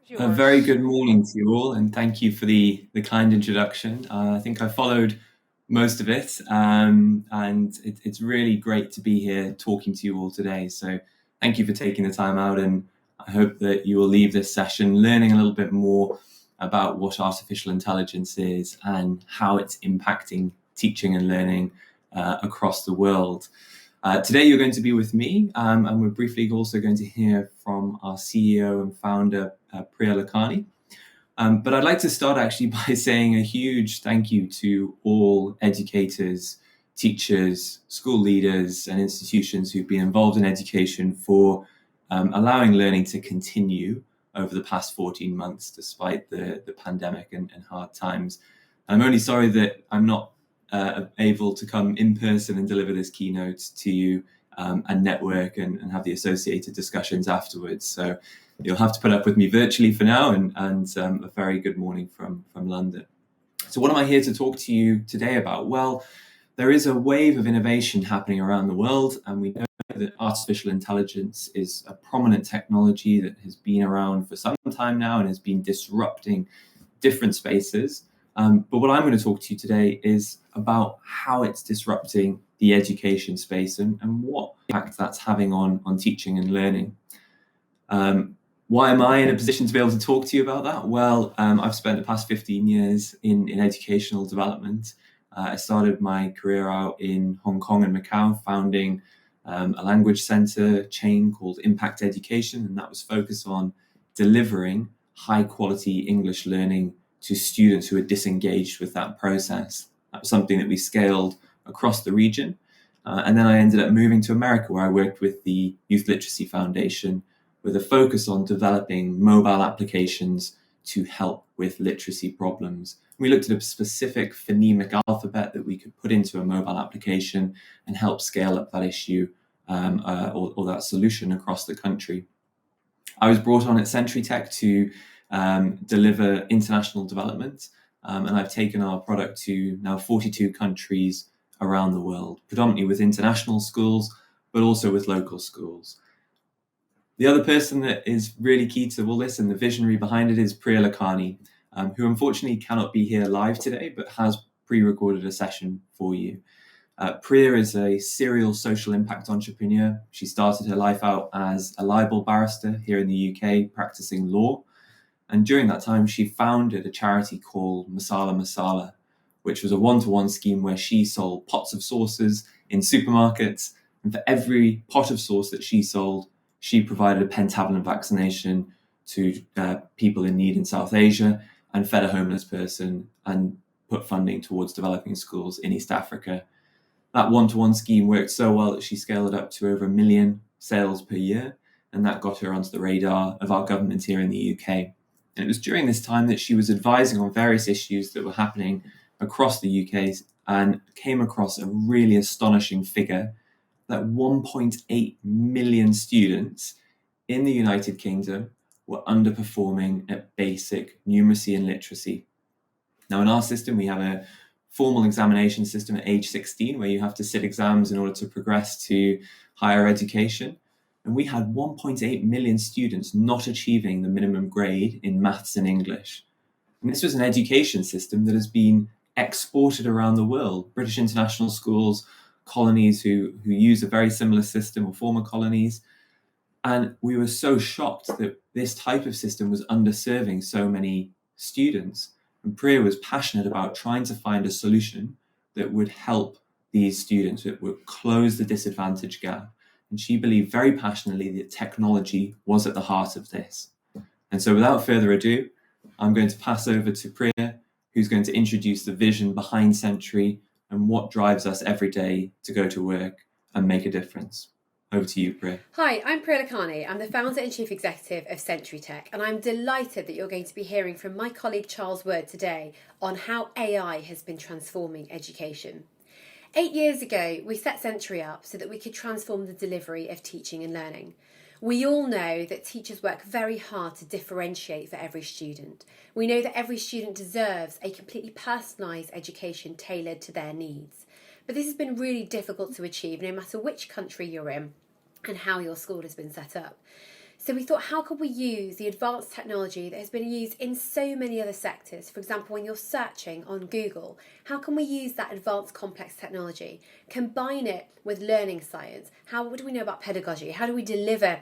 A very good morning to you all, and thank you for the kind introduction. I think I followed most of it, and it's really great to be here talking to you all today. So thank you for taking the time out, and I hope that you will leave this session learning a little bit more about what artificial intelligence is and how it's impacting teaching and learning across the world. Today you're going to be with me, and we're briefly also going to hear from our CEO and founder, Priya Lakhani. But I'd like to start actually by saying a huge thank you to all educators, teachers, school leaders, and institutions who've been involved in education for allowing learning to continue over the past 14 months, despite the pandemic and hard times. I'm only sorry that I'm not able to come in person and deliver this keynote to you and network and have the associated discussions afterwards. So you'll have to put up with me virtually for now, and a very good morning from London. So what am I here to talk to you today about? Well, there is a wave of innovation happening around the world, and we know that artificial intelligence is a prominent technology that has been around for some time now and has been disrupting different spaces. But what I'm going to talk to you today is about how it's disrupting the education space and what impact that's having on teaching and learning. Why am I in a position to be able to talk to you about that? Well, I've spent the past 15 years in educational development. I started my career out in Hong Kong and Macau, founding a language center chain called Impact Education, and that was focused on delivering high quality English learning to students who are disengaged with that process. That was something that we scaled across the region. And then I ended up moving to America, where I worked with the Youth Literacy Foundation with a focus on developing mobile applications to help with literacy problems. We looked at a specific phonemic alphabet that we could put into a mobile application and help scale up that issue or that solution across the country. I was brought on at CenturyTech to deliver international development, and I've taken our product to now 42 countries around the world, predominantly with international schools, but also with local schools. The other person that is really key to all this and the visionary behind it is Priya Lakhani, who unfortunately cannot be here live today, but has pre-recorded a session for you. Priya is a serial social impact entrepreneur. She started her life out as a libel barrister here in the UK, practicing law. And during that time, she founded a charity called Masala Masala, which was a one-to-one scheme where she sold pots of sauces in supermarkets. And for every pot of sauce that she sold, she provided a pentavalent vaccination to people in need in South Asia and fed a homeless person and put funding towards developing schools in East Africa. That one-to-one scheme worked so well that she scaled it up to over 1 million sales per year, and that got her onto the radar of our government here in the UK. And it was during this time that she was advising on various issues that were happening across the UK and came across a really astonishing figure that 1.8 million students in the United Kingdom were underperforming at basic numeracy and literacy. Now, in our system, we have a formal examination system at age 16 where you have to sit exams in order to progress to higher education. And we had 1.8 million students not achieving the minimum grade in maths and English. And this was an education system that has been exported around the world. British international schools, colonies who use a very similar system, or former colonies. And we were so shocked that this type of system was underserving so many students. And Priya was passionate about trying to find a solution that would help these students, that would close the disadvantage gap. And she believed very passionately that technology was at the heart of this. And so without further ado, I'm going to pass over to Priya, who's going to introduce the vision behind Century and what drives us every day to go to work and make a difference. Over to you, Priya. Hi, I'm Priya Lakhani. I'm the founder and chief executive of CenturyTech, and I'm delighted that you're going to be hearing from my colleague Charles Word today on how AI has been transforming education. 8 years ago, we set Century up so that we could transform the delivery of teaching and learning. We all know that teachers work very hard to differentiate for every student. We know that every student deserves a completely personalised education tailored to their needs. But this has been really difficult to achieve no matter which country you're in and how your school has been set up. So we thought, how could we use the advanced technology that has been used in so many other sectors? For example, when you're searching on Google, how can we use that advanced complex technology, combine it with learning science? What do we know about pedagogy? How do we deliver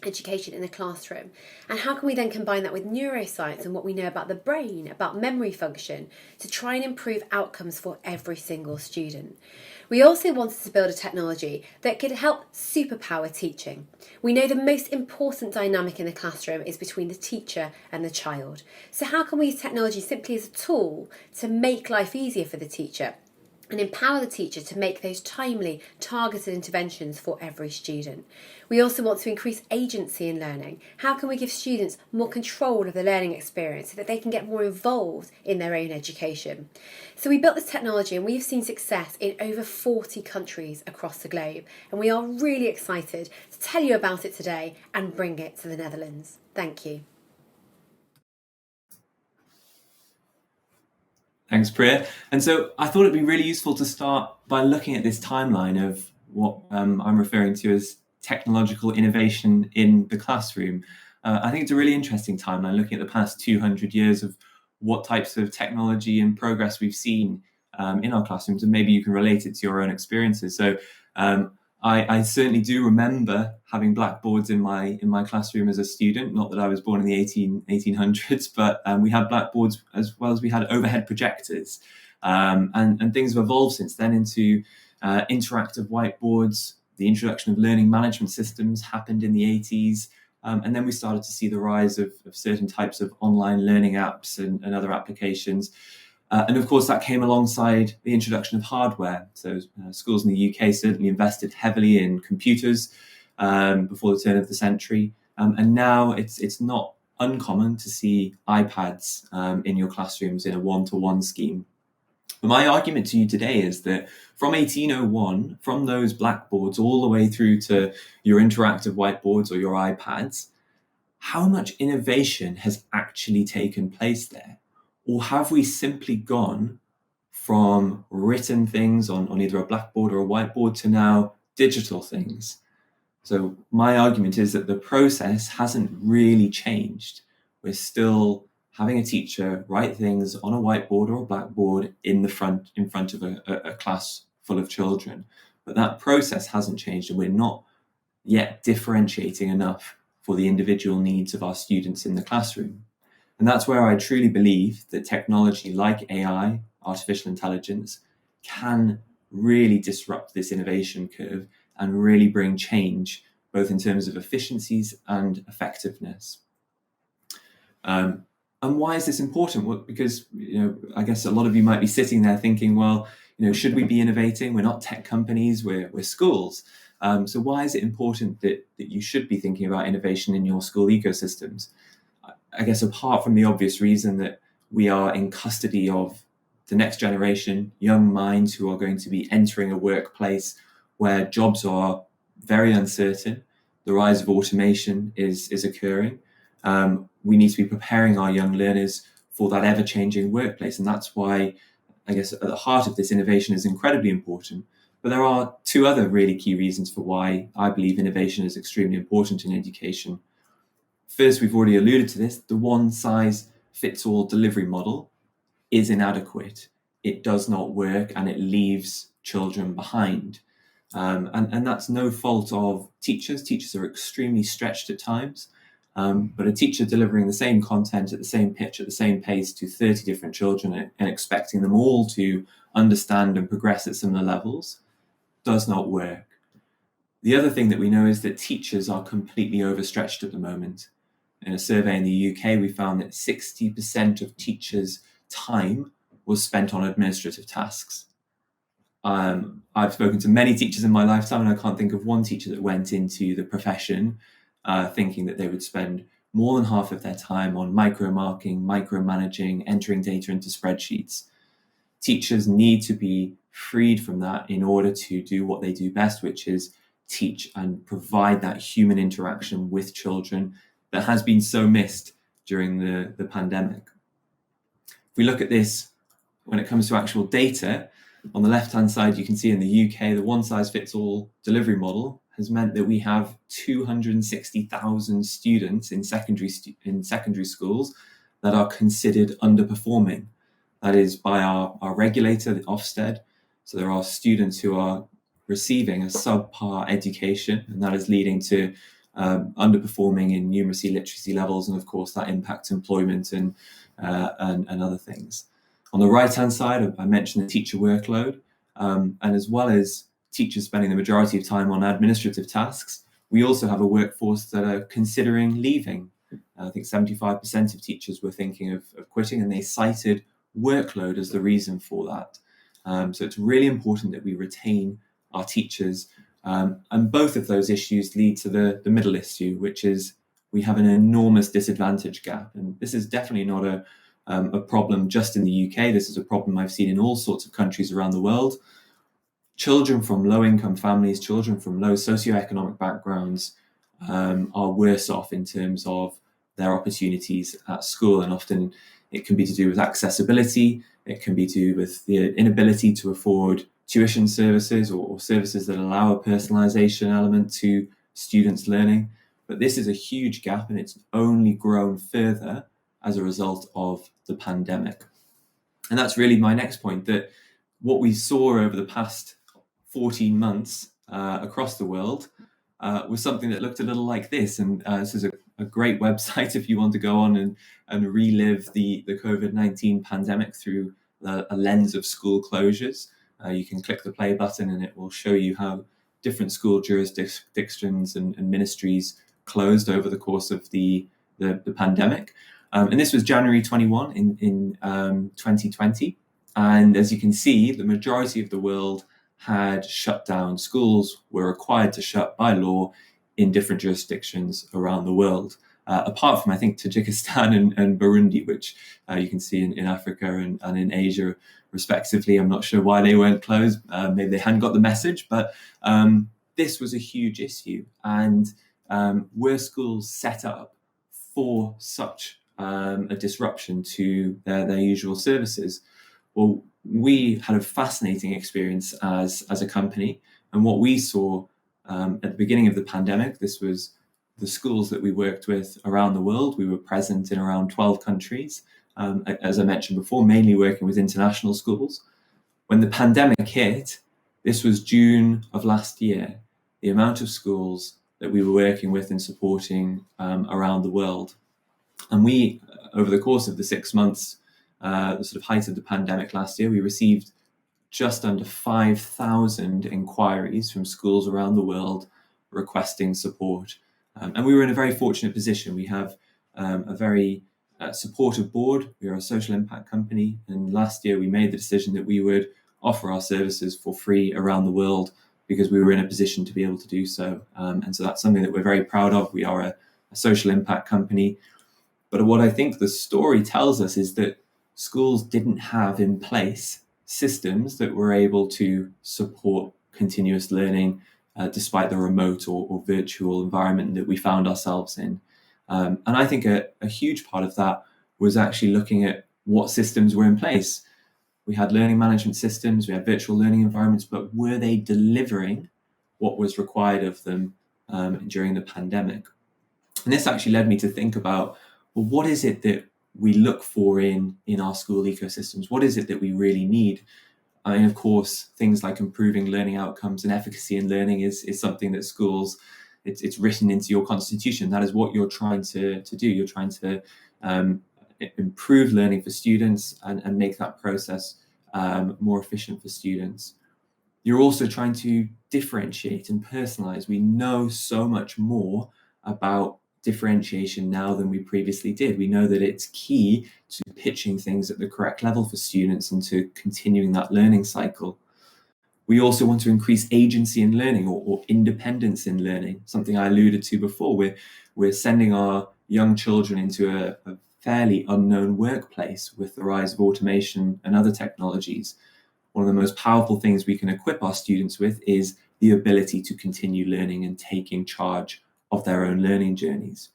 education in the classroom? And how can we then combine that with neuroscience and what we know about the brain, about memory function, to try and improve outcomes for every single student? We also wanted to build a technology that could help superpower teaching. We know the most important dynamic in the classroom is between the teacher and the child. So how can we use technology simply as a tool to make life easier for the teacher and empower the teacher to make those timely, targeted interventions for every student? We also want to increase agency in learning. How can we give students more control of the learning experience so that they can get more involved in their own education? So we built this technology and we've seen success in over 40 countries across the globe. And we are really excited to tell you about it today and bring it to the Netherlands. Thank you. Thanks, Priya. And so I thought it'd be really useful to start by looking at this timeline of what I'm referring to as technological innovation in the classroom. I think it's a really interesting timeline, looking at the past 200 years of what types of technology and progress we've seen in our classrooms, and maybe you can relate it to your own experiences. So I certainly do remember having blackboards in my classroom as a student. Not that I was born in the 1800s, but we had blackboards as well as we had overhead projectors. And things have evolved since then into interactive whiteboards. The introduction of learning management systems happened in the 80s. And then we started to see the rise of certain types of online learning apps and other applications. And of course, that came alongside the introduction of hardware. So schools in the UK certainly invested heavily in computers before the turn of the century. And now it's not uncommon to see iPads in your classrooms in a one-to-one scheme. But my argument to you today is that from 1801, from those blackboards all the way through to your interactive whiteboards or your iPads, how much innovation has actually taken place there? Or have we simply gone from written things on either a blackboard or a whiteboard to now digital things? So my argument is that the process hasn't really changed. We're still having a teacher write things on a whiteboard or a blackboard in front of a class full of children. But that process hasn't changed, and we're not yet differentiating enough for the individual needs of our students in the classroom. And that's where I truly believe that technology like AI, artificial intelligence, can really disrupt this innovation curve and really bring change, both in terms of efficiencies and effectiveness. And why is this important? Well, because I guess a lot of you might be sitting there thinking, well, should we be innovating? We're not tech companies, we're schools. So why is it important that you should be thinking about innovation in your school ecosystems? I guess apart from the obvious reason that we are in custody of the next generation, young minds who are going to be entering a workplace where jobs are very uncertain, the rise of automation is occurring. We need to be preparing our young learners for that ever-changing workplace. And that's why, I guess, at the heart of this, innovation is incredibly important. But there are two other really key reasons for why I believe innovation is extremely important in education. First, we've already alluded to this, the one-size-fits-all delivery model is inadequate. It does not work and it leaves children behind. And that's no fault of teachers. Teachers are extremely stretched at times. But a teacher delivering the same content at the same pitch, at the same pace to 30 different children and expecting them all to understand and progress at similar levels does not work. The other thing that we know is that teachers are completely overstretched at the moment. In a survey in the UK, we found that 60% of teachers' time was spent on administrative tasks. I've spoken to many teachers in my lifetime, and I can't think of one teacher that went into the profession thinking that they would spend more than half of their time on micro-marking, micromanaging, entering data into spreadsheets. Teachers need to be freed from that in order to do what they do best, which is teach and provide that human interaction with children that has been so missed during the pandemic. If we look at this when it comes to actual data, on the left-hand side, you can see in the UK, the one-size-fits-all delivery model has meant that we have 260,000 students in secondary schools that are considered underperforming. That is by our regulator, the Ofsted. So there are students who are receiving a subpar education, and that is leading to underperforming in numeracy, literacy levels, and of course that impacts employment and other things. On the right-hand side, I mentioned the teacher workload, and as well as teachers spending the majority of time on administrative tasks, we also have a workforce that are considering leaving. I think 75% of teachers were thinking of quitting, and they cited workload as the reason for that. So it's really important that we retain our teachers, and both of those issues lead to the middle issue, which is we have an enormous disadvantage gap. And this is definitely not a problem just in the UK. This is a problem I've seen in all sorts of countries around the world. Children from low-income families, children from low socioeconomic backgrounds are worse off in terms of their opportunities at school, and often it can be to do with accessibility, it can be to do with the inability to afford tuition services or services that allow a personalisation element to students' learning. But this is a huge gap, and it's only grown further as a result of the pandemic. And that's really my next point, that what we saw over the past 14 months across the world was something that looked a little like this. And this is a great website if you want to go on and relive the COVID-19 pandemic through a lens of school closures. You can click the play button and it will show you how different school jurisdictions and ministries closed over the course of the pandemic. And this was January 21 in 2020. And as you can see, the majority of the world had shut down. Schools were required to shut by law in different jurisdictions around the world, apart from, I think, Tajikistan and Burundi, which you can see in Africa and in Asia, respectively. I'm not sure why they weren't closed. Maybe they hadn't got the message, but this was a huge issue. And were schools set up for such a disruption to their usual services? Well, we had a fascinating experience as a company, and what we saw at the beginning of the pandemic, this was the schools that we worked with around the world. We were present in around 12 countries, as I mentioned before, mainly working with international schools. When the pandemic hit, this was June of last year, the amount of schools that we were working with and supporting around the world. And we, over the course of the 6 months, the sort of height of the pandemic last year, we received just under 5,000 inquiries from schools around the world requesting support. And we were in a very fortunate position. We have a very supportive board. We are a social impact company. And last year we made the decision that we would offer our services for free around the world because we were in a position to be able to do so. And so that's something that we're very proud of. We are a social impact company. But what I think the story tells us is that schools didn't have in place systems that were able to support continuous learning despite the remote or virtual environment that we found ourselves in. And I think a huge part of that was actually looking at what systems were in place. We had learning management systems, we had virtual learning environments, but were they delivering what was required of them during the pandemic? And this actually led me to think about, well, what is it that we look for in our school ecosystems? What is it that we really need? I mean, of course, things like improving learning outcomes and efficacy in learning is something that schools, it's written into your constitution. That is what you're trying to do. You're trying to improve learning for students and make that process more efficient for students. You're also trying to differentiate and personalize. We know so much more about differentiation now than we previously did. We know that it's key to pitching things at the correct level for students and to continuing that learning cycle. We also want to increase agency in learning or independence in learning, something I alluded to before. We're sending our young children into a fairly unknown workplace with the rise of automation and other technologies. One of the most powerful things we can equip our students with is the ability to continue learning and taking charge of their own learning journeys.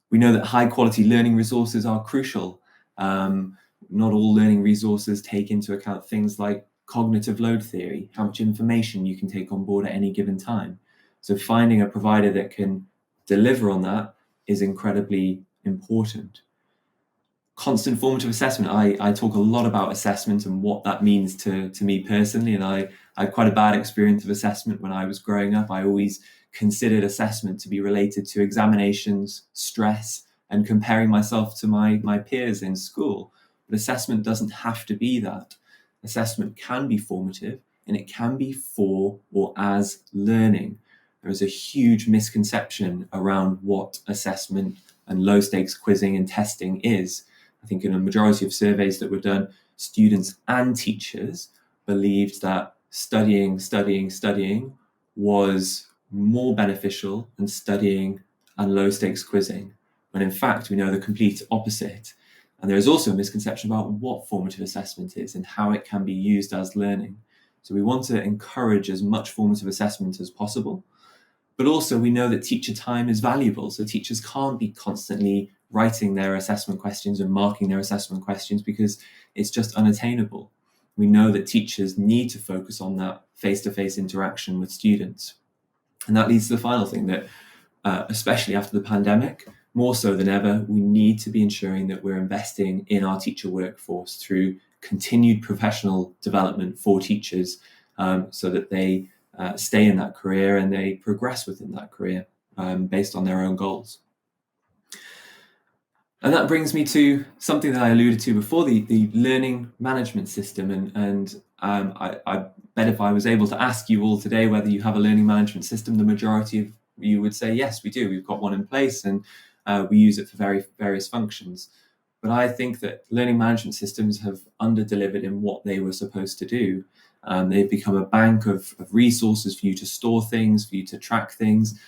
We know that high quality learning resources are crucial. Not all learning resources take into account things like cognitive load theory, how much information you can take on board at any given time. So finding a provider that can deliver on that is incredibly important. Constant formative assessment. I talk a lot about assessment and what that means to me personally, and I had quite a bad experience of assessment when I was growing up. I always considered assessment to be related to examinations, stress, and comparing myself to my peers in school. But assessment doesn't have to be that. Assessment can be formative, and it can be for or as learning. There is a huge misconception around what assessment and low stakes quizzing and testing is. I think in a majority of surveys that were done, students and teachers believed that studying was more beneficial than studying and low stakes quizzing, when in fact we know the complete opposite. And there is also a misconception about what formative assessment is and how it can be used as learning. So we want to encourage as much formative assessment as possible. But also we know that teacher time is valuable. So teachers can't be constantly writing their assessment questions and marking their assessment questions because it's just unattainable. We know that teachers need to focus on that face-to-face interaction with students. And that leads to the final thing that, especially after the pandemic, more so than ever, we need to be ensuring that we're investing in our teacher workforce through continued professional development for teachers, so that they stay in that career and they progress within that career based on their own goals. And that brings me to something that I alluded to before, the learning management system. And I bet if I was able to ask you all today whether you have a learning management system, the majority of you would say, yes, we do. We've got one in place and we use it for various functions. But I think that learning management systems have under-delivered in what they were supposed to do. They've become a bank of resources for you to store things, for you to track things,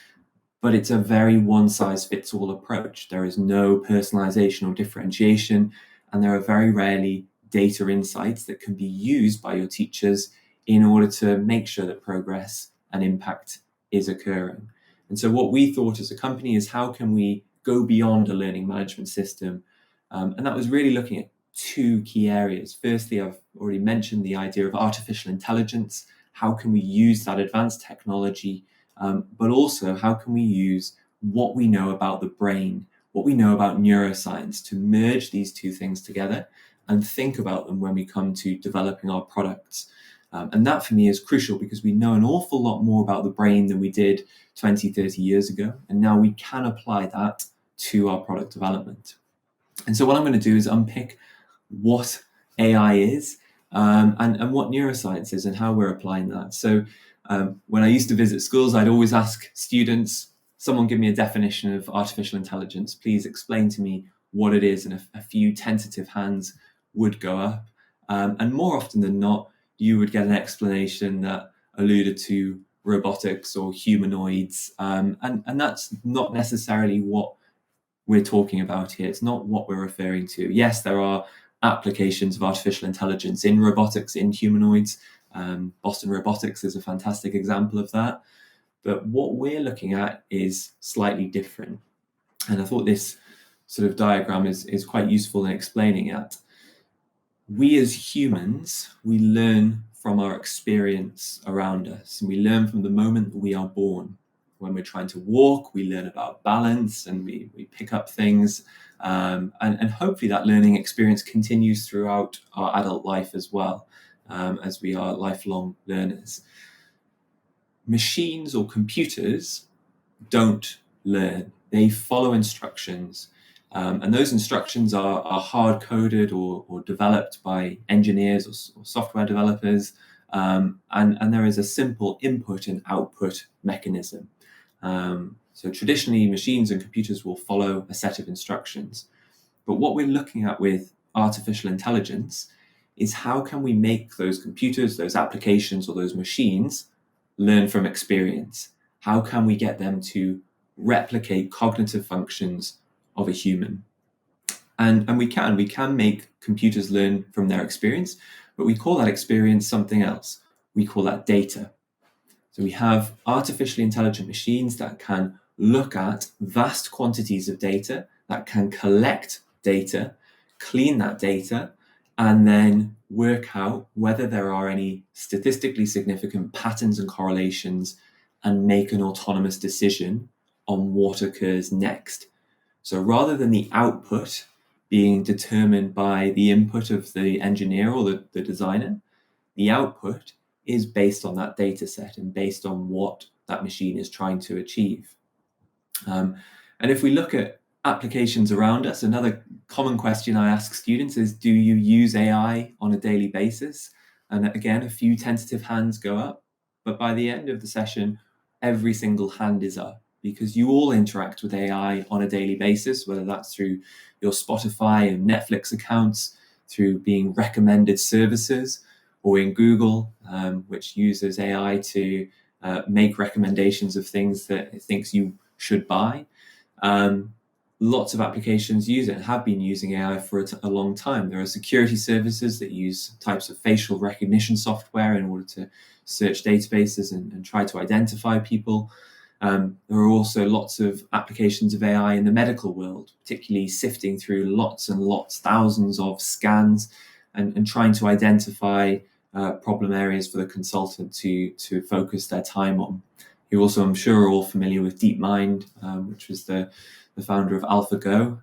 but it's a very one-size-fits-all approach. There is no personalization or differentiation, and there are very rarely data insights that can be used by your teachers in order to make sure that progress and impact is occurring. And so what we thought as a company is, how can we go beyond a learning management system? And that was really looking at two key areas. Firstly, I've already mentioned the idea of artificial intelligence. How can we use that advanced technology? But also, how can we use what we know about the brain, what we know about neuroscience, to merge these two things together and think about them when we come to developing our products? And that for me is crucial, because we know an awful lot more about the brain than we did 20, 30 years ago. And now we can apply that to our product development. And so what I'm going to do is unpick what AI is, and what neuroscience is and how we're applying that. So when I used to visit schools, I'd always ask students, someone give me a definition of artificial intelligence. Please explain to me what it is. And a few tentative hands would go up. And more often than not, you would get an explanation that alluded to robotics or humanoids. And that's not necessarily what we're talking about here. It's not what we're referring to. Yes, there are applications of artificial intelligence in robotics, in humanoids. Boston Robotics is a fantastic example of that. But what we're looking at is slightly different. And I thought this sort of diagram is quite useful in explaining it. We as humans, we learn from our experience around us, and we learn from the moment that we are born. When we're trying to walk, we learn about balance and we pick up things. And hopefully that learning experience continues throughout our adult life as well, as we are lifelong learners. Machines or computers don't learn. They follow instructions. And those instructions are hard-coded or developed by engineers or software developers. And there is a simple input and output mechanism. So traditionally, machines and computers will follow a set of instructions. But what we're looking at with artificial intelligence is, how can we make those computers, those applications, or those machines learn from experience? How can we get them to replicate cognitive functions of a human? And we can make computers learn from their experience, but we call that experience something else. We call that data. So we have artificially intelligent machines that can look at vast quantities of data, that can collect data, clean that data, and then work out whether there are any statistically significant patterns and correlations and make an autonomous decision on what occurs next. So rather than the output being determined by the input of the engineer or the designer, the output is based on that data set and based on what that machine is trying to achieve. And if we look at applications around us, another common question I ask students is, do you use AI on a daily basis? And again, a few tentative hands go up, but by the end of the session, every single hand is up, because you all interact with AI on a daily basis, whether that's through your Spotify and Netflix accounts, through being recommended services, or in Google, which uses AI to make recommendations of things that it thinks you should buy. Lots of applications use it and have been using AI for a long time. There are security services that use types of facial recognition software in order to search databases and try to identify people. There are also lots of applications of AI in the medical world, particularly sifting through lots and lots, thousands of scans and trying to identify problem areas for the consultant to focus their time on. You also, I'm sure, are all familiar with DeepMind, which was the founder of AlphaGo,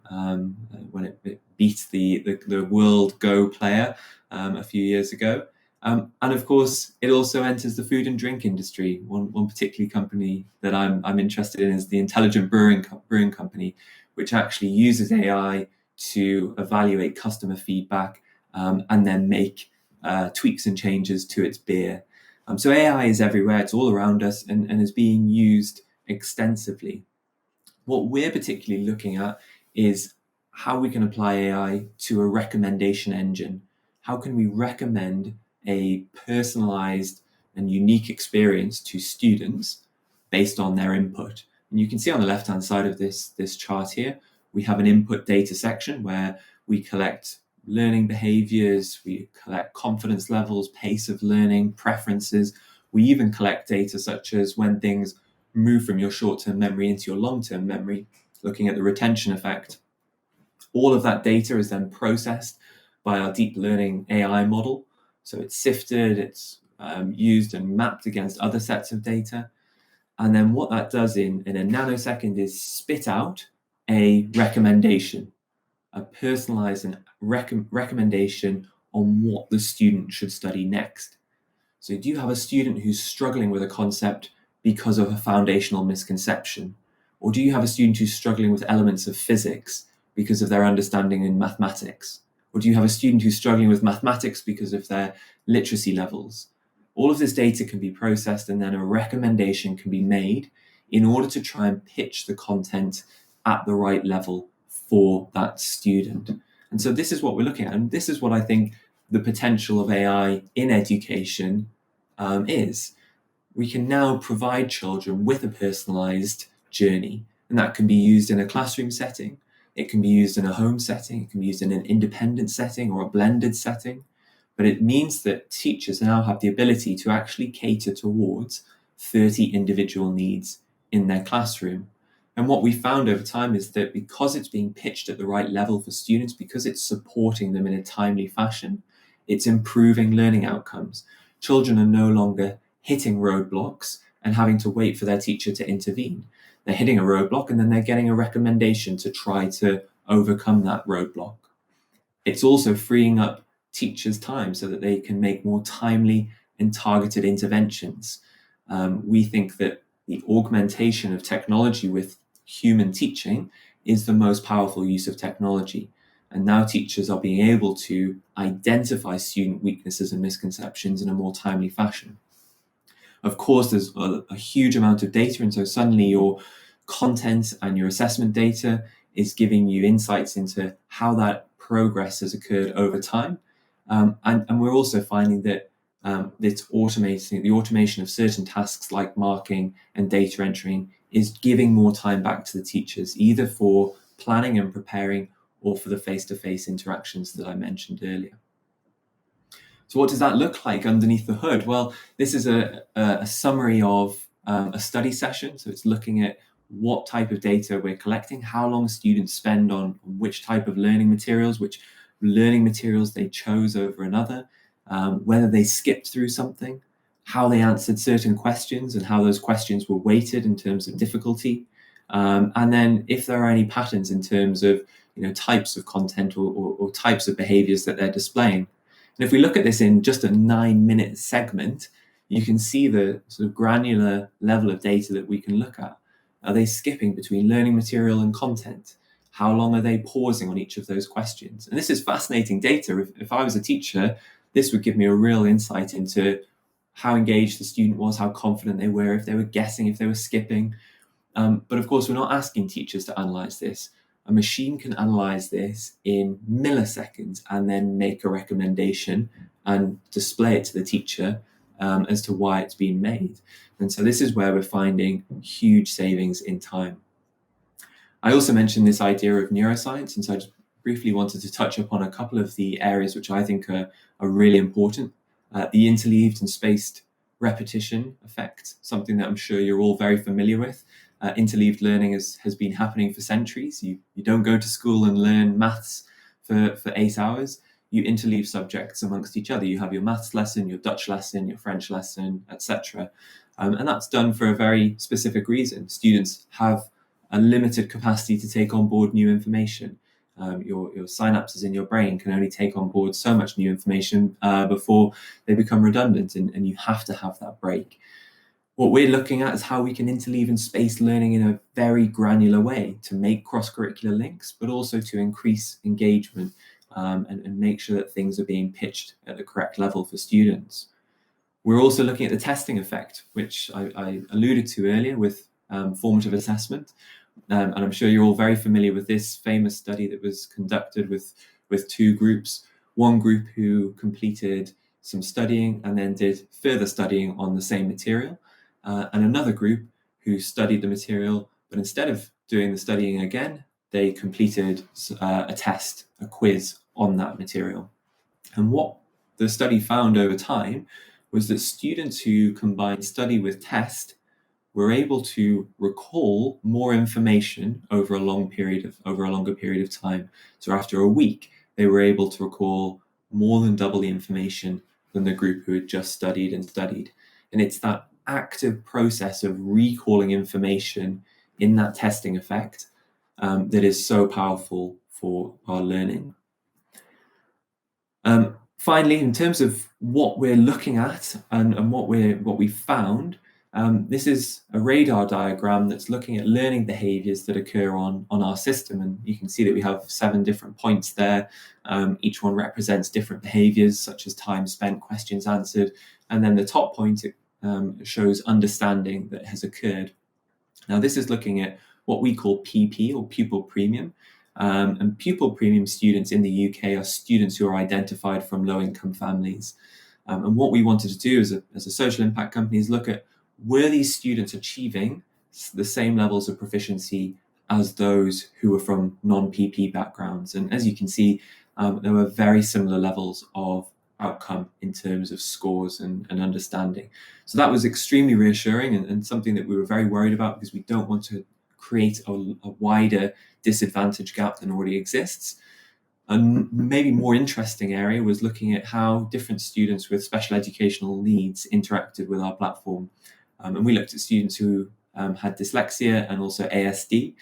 when it beat the world Go player a few years ago. And of course, it also enters the food and drink industry. One particular company that I'm interested in is the Intelligent Brewing Company, which actually uses AI to evaluate customer feedback and then make tweaks and changes to its beer. So AI is everywhere, it's all around us and is being used extensively. What we're particularly looking at is how we can apply AI to a recommendation engine. How can we recommend a personalized and unique experience to students based on their input? And you can see on the left-hand side of this chart here, we have an input data section where we collect learning behaviors, we collect confidence levels, pace of learning, preferences. We even collect data such as when things move from your short-term memory into your long-term memory, looking at the retention effect. All of that data is then processed by our deep learning AI model. So it's sifted, it's used and mapped against other sets of data. And then what that does in a nanosecond is spit out a recommendation, a personalized recommendation on what the student should study next. So do you have a student who's struggling with a concept because of a foundational misconception? Or do you have a student who's struggling with elements of physics because of their understanding in mathematics? Or do you have a student who's struggling with mathematics because of their literacy levels? All of this data can be processed and then a recommendation can be made in order to try and pitch the content at the right level for that student. And so this is what we're looking at. And this is what I think the potential of AI in education is. We can now provide children with a personalized journey, and that can be used in a classroom setting. It can be used in a home setting. It can be used in an independent setting or a blended setting. But it means that teachers now have the ability to actually cater towards 30 individual needs in their classroom. And what we found over time is that because it's being pitched at the right level for students, because it's supporting them in a timely fashion, it's improving learning outcomes. Children are no longer hitting roadblocks and having to wait for their teacher to intervene. They're hitting a roadblock and then they're getting a recommendation to try to overcome that roadblock. It's also freeing up teachers' time so that they can make more timely and targeted interventions. We think that the augmentation of technology with human teaching is the most powerful use of technology. And now teachers are being able to identify student weaknesses and misconceptions in a more timely fashion. Of course, there's a huge amount of data, and so suddenly your content and your assessment data is giving you insights into how that progress has occurred over time. And we're also finding that it's automating the automation of certain tasks like marking and data entering is giving more time back to the teachers, either for planning and preparing or for the face-to-face interactions that I mentioned earlier. So what does that look like underneath the hood? Well, this is a summary of a study session. So it's looking at what type of data we're collecting, how long students spend on which type of learning materials, which learning materials they chose over another, whether they skipped through something, how they answered certain questions and how those questions were weighted in terms of difficulty. And then if there are any patterns in terms of types of content or types of behaviors that they're displaying. And if we look at this in just a 9-minute segment, you can see the sort of granular level of data that we can look at. Are they skipping between learning material and content? How long are they pausing on each of those questions? And this is fascinating data. If I was a teacher, this would give me a real insight into how engaged the student was, how confident they were, if they were guessing, if they were skipping. But of course, we're not asking teachers to analyze this. A machine can analyze this in milliseconds and then make a recommendation and display it to the teacher as to why it's been made. And so this is where we're finding huge savings in time. I also mentioned this idea of neuroscience, and so I just briefly wanted to touch upon a couple of the areas which I think are really important. The interleaved and spaced repetition effect, something that I'm sure you're all very familiar with. Interleaved learning has been happening for centuries. You don't go to school and learn maths for 8 hours. You interleave subjects amongst each other. You have your maths lesson, your Dutch lesson, your French lesson, etc. And that's done for a very specific reason. Students have a limited capacity to take on board new information. Your synapses in your brain can only take on board so much new information before they become redundant, and you have to have that break. What we're looking at is how we can interleave and space learning in a very granular way to make cross-curricular links, but also to increase engagement and make sure that things are being pitched at the correct level for students. We're also looking at the testing effect, which I alluded to earlier with formative assessment. And I'm sure you're all very familiar with this famous study that was conducted with two groups. One group who completed some studying and then did further studying on the same material, and another group who studied the material, but instead of doing the studying again, they completed a test, a quiz on that material. And what the study found over time was that students who combined study with test were able to recall more information over a longer period of time. So after a week, they were able to recall more than double the information than the group who had just studied. And it's that active process of recalling information in that testing effect that is so powerful for our learning. Finally, in terms of what we're looking at and what we found, this is a radar diagram that's looking at learning behaviors that occur on our system. And you can see that we have 7 different points there. Each one represents different behaviors, such as time spent, questions answered. And then the top point shows understanding that has occurred. Now, this is looking at what we call PP, or pupil premium. And pupil premium students in the UK are students who are identified from low-income families. And what we wanted to do as a social impact company is look at, were these students achieving the same levels of proficiency as those who were from non-PP backgrounds? And as you can see, there were very similar levels of outcome in terms of scores and understanding. So that was extremely reassuring and something that we were very worried about, because we don't want to create a wider disadvantage gap than already exists. A maybe more interesting area was looking at how different students with special educational needs interacted with our platform. And we looked at students who had dyslexia and also ASD.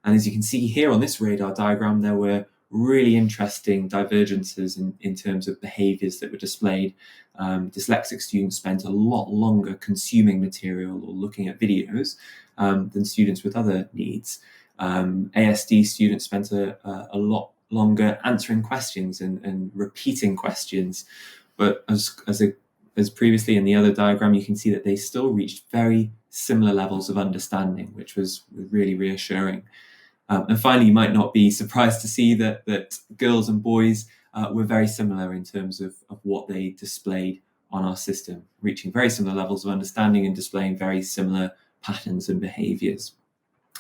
And as you can see here on this radar diagram, there were really interesting divergences in terms of behaviors that were displayed. Dyslexic students spent a lot longer consuming material or looking at videos than students with other needs. ASD students spent a lot longer answering questions and repeating questions. But as previously in the other diagram, you can see that they still reached very similar levels of understanding, which was really reassuring. And finally, you might not be surprised to see that girls and boys were very similar in terms of what they displayed on our system, reaching very similar levels of understanding and displaying very similar patterns and behaviors.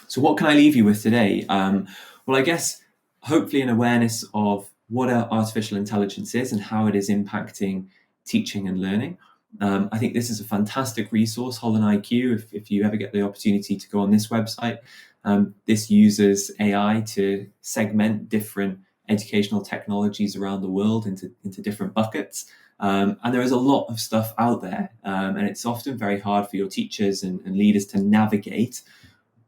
So what can I leave you with today? Well, I guess hopefully an awareness of what artificial intelligence is and how it is impacting teaching and learning. I think this is a fantastic resource, Holland IQ. If you ever get the opportunity to go on this website, this uses AI to segment different educational technologies around the world into different buckets. And there is a lot of stuff out there, and it's often very hard for your teachers and leaders to navigate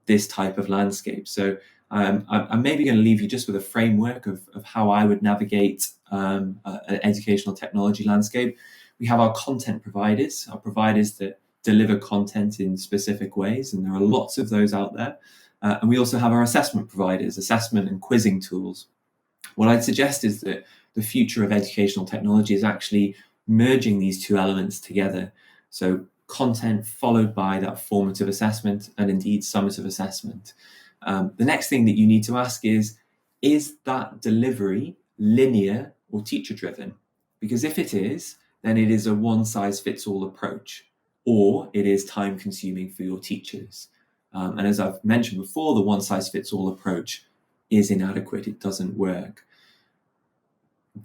this type of landscape. So I'm maybe going to leave you just with a framework of how I would navigate an educational technology landscape. We have our content providers, our providers that deliver content in specific ways, and there are lots of those out there. And we also have our assessment providers, assessment and quizzing tools. What I'd suggest is that the future of educational technology is actually merging these two elements together. So content followed by that formative assessment and indeed summative assessment. The next thing that you need to ask is that delivery linear or teacher driven? Because if it is, then it is a one size fits all approach, or it is time consuming for your teachers. And as I've mentioned before, the one size fits all approach is inadequate. It doesn't work.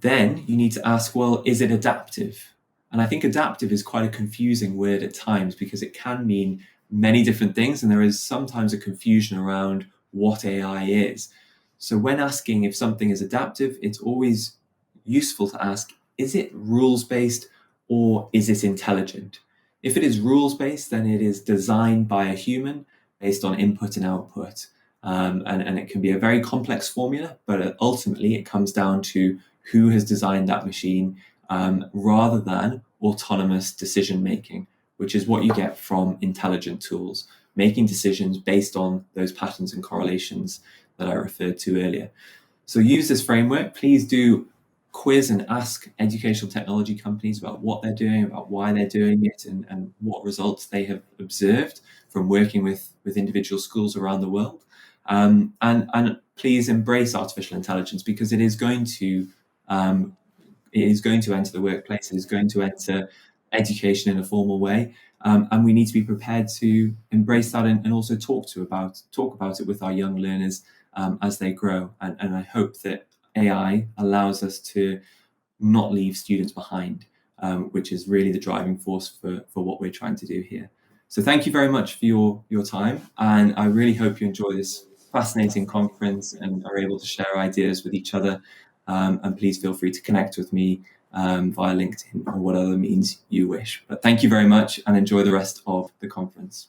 Then you need to ask, well, is it adaptive? And I think adaptive is quite a confusing word at times because it can mean many different things. And there is sometimes a confusion around what AI is. So when asking if something is adaptive, it's always useful to ask, is it rules-based or is it intelligent? If it is rules-based, then it is designed by a human based on input and output. And it can be a very complex formula, but ultimately it comes down to who has designed that machine rather than autonomous decision making, which is what you get from intelligent tools, making decisions based on those patterns and correlations that I referred to earlier. So use this framework. Please do quiz and ask educational technology companies about what they're doing, about why they're doing it, and what results they have observed from working with individual schools around the world. And please embrace artificial intelligence because it is going to enter the workplace. It is going to enter education in a formal way, and we need to be prepared to embrace that and also talk about it with our young learners as they grow. And I hope that AI allows us to not leave students behind, which is really the driving force for what we're trying to do here. So thank you very much for your time, and I really hope you enjoy this fascinating conference and are able to share ideas with each other. And please feel free to connect with me via LinkedIn or what other means you wish. But thank you very much and enjoy the rest of the conference.